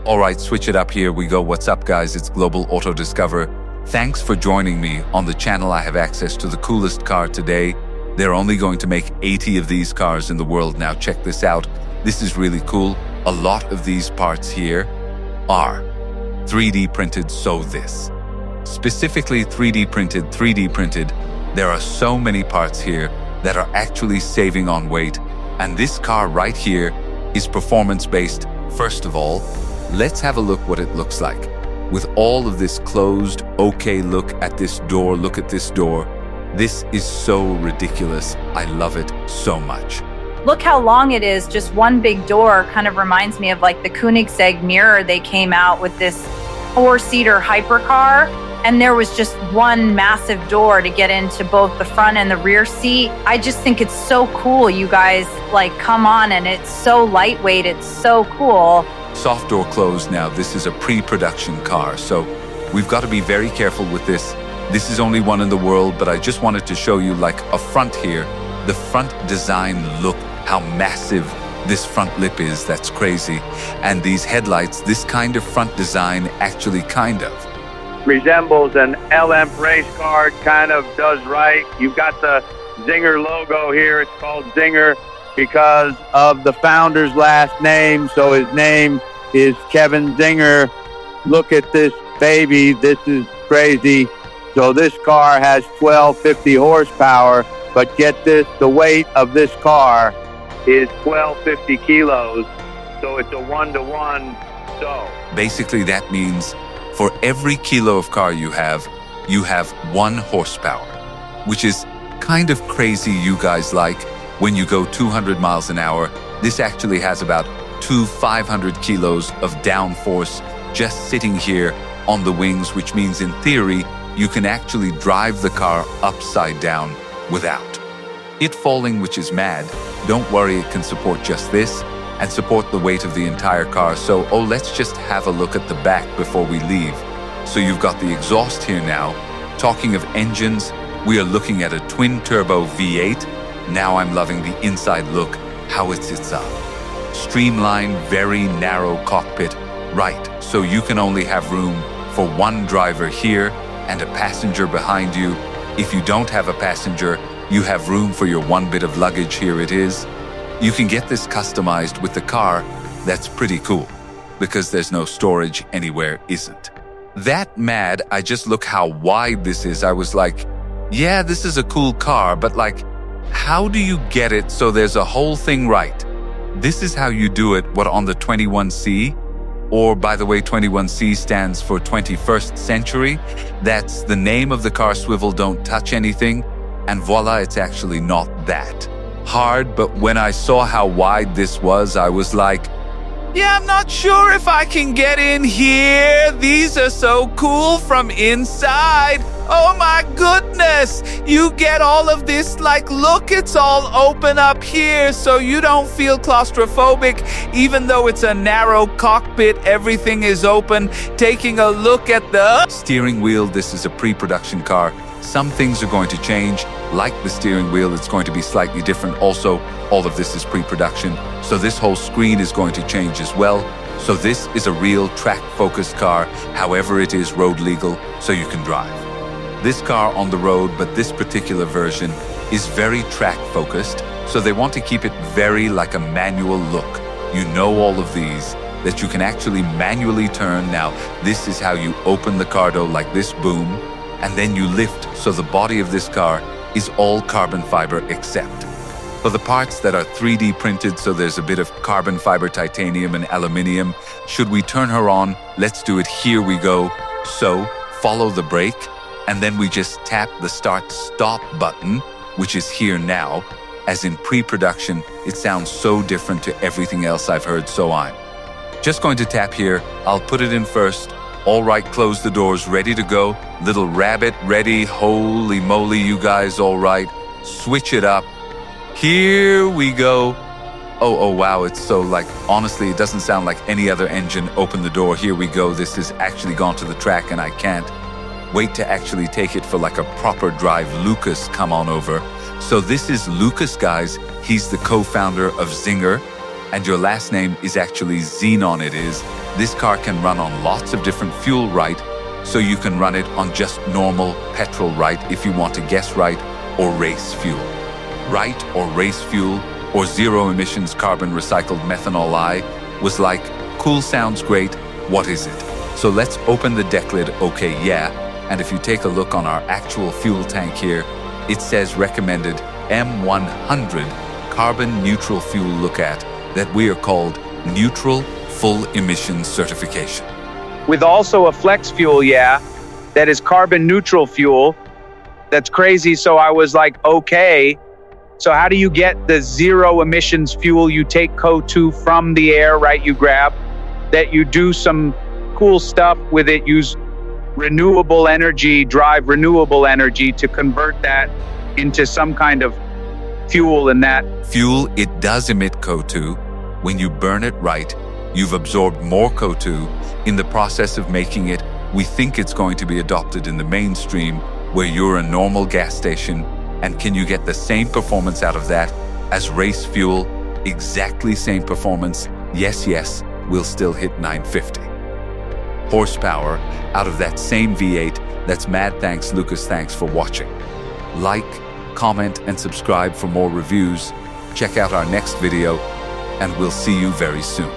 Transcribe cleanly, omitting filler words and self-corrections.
All right, switch it up. Here we go. What's up, guys? It's Global Auto Discover. Thanks for joining me on the channel. I have access to the coolest car today. They're only going to make 80 of these cars in the world. Now check this out. This is really cool. A lot of these parts here are 3D printed. So this, specifically 3D printed. There are so many parts here that are actually saving on weight. And this car right here is performance-based. First of all, let's have a look what it looks like. With all of this closed, okay, look at this door, look at this door. This is so ridiculous. I love it so much. Look how long it is. Just one big door kind of reminds me of like the Koenigsegg mirror. They came out with this 4-seater hypercar, and there was just one massive door to get into both the front and the rear seat. I just think it's so cool, you guys. Like, come on, and it's so lightweight. It's so cool. Soft door closed. Now, this is a pre-production car, so we've got to be very careful with this. This is only one in the world, but I just wanted to show you like a front here. The front design, look how massive this front lip is. That's crazy. And these headlights, this kind of front design actually kind of resembles an LM race car, kind of does right. You've got the Czinger logo here. It's called Czinger because of the founder's last name. So his name is Kevin Czinger. Look at this baby. This is crazy. So this car has 1250 horsepower, but get this, the weight of this car is 1250 kilos. So it's a 1-to-1. So basically that means for every kilo of car you have 1 horsepower, which is kind of crazy, you guys. Like when you go 200 miles an hour, this actually has about 500 kilos of downforce just sitting here on the wings, which means in theory, you can actually drive the car upside down without it falling, which is mad. Don't worry, it can support just this and support the weight of the entire car. So, let's just have a look at the back before we leave. So you've got the exhaust here now. Talking of engines, we are looking at a twin-turbo V8. Now I'm loving the inside look, how it sits up. Streamlined, very narrow cockpit. Right, so you can only have room for one driver here and a passenger behind you. If you don't have a passenger, you have room for your one bit of luggage. Here it is. You can get this customized with the car. That's pretty cool because there's no storage anywhere, isn't that mad? I just look how wide this is. I was like, yeah, this is a cool car, but like, how do you get it so there's a whole thing right? This is how you do it, what, on the 21C? Or, by the way, 21C stands for 21st century. That's the name of the car, swivel, don't touch anything. And voila, it's actually not that hard. But when I saw how wide this was, I was like, yeah, I'm not sure if I can get in here. These are so cool from inside. Oh my goodness. You get all of this, like, look, it's all open up here so you don't feel claustrophobic. Even though it's a narrow cockpit, everything is open. Taking a look at the steering wheel, this is a pre-production car. Some things are going to change, like the steering wheel, it's going to be slightly different. Also, all of this is pre-production, so this whole screen is going to change as well. So this is a real track-focused car, however it is road legal, so you can drive this car on the road. But this particular version is very track-focused, so they want to keep it very like a manual look. You know all of these, that you can actually manually turn. Now, this is how you open the car door, like this, boom, and then you lift. So the body of this car is all carbon fiber except for the parts that are 3D printed. So there's a bit of carbon fiber, titanium and aluminium. Should we turn her on? Let's do it. Here we go. So follow the brake, and then we just tap the start-stop button, which is here now. As in pre-production, it sounds so different to everything else I've heard. So I'm just going to tap here. I'll put it in first. All right, close the doors, ready to go. Little rabbit ready. Holy moly, you guys, all right. Switch it up. Here we go. Oh, wow, it's so like, honestly, it doesn't sound like any other engine. Open the door, here we go. This has actually gone to the track and I can't wait to actually take it for like a proper drive. Lucas, come on over. So this is Lucas, guys. He's the co-founder of Czinger, and your last name is actually Xenon, it is. This car can run on lots of different fuel, right? So you can run it on just normal petrol, right, if you want to guess right, or race fuel. Right or race fuel or zero emissions carbon recycled methanol was like, cool, sounds great, what is it? So let's open the deck lid, okay, yeah. And if you take a look on our actual fuel tank here, it says recommended M100 carbon neutral fuel look at that we are called neutral full emissions certification. With also a flex fuel, yeah, that is carbon neutral fuel. That's crazy. So I was like, okay, so how do you get the zero emissions fuel? You take CO2 from the air, right? You grab that, you do some cool stuff with it, use renewable energy, drive renewable energy to convert that into some kind of fuel. And that fuel, it does emit CO2. When you burn it right, you've absorbed more CO2. In the process of making it, we think it's going to be adopted in the mainstream where you're a normal gas station. And can you get the same performance out of that as race fuel? Exactly same performance. Yes, we'll still hit 950 horsepower out of that same V8. That's mad. Thanks, Lucas. Thanks for watching. Like, comment, and subscribe for more reviews. Check out our next video, and we'll see you very soon.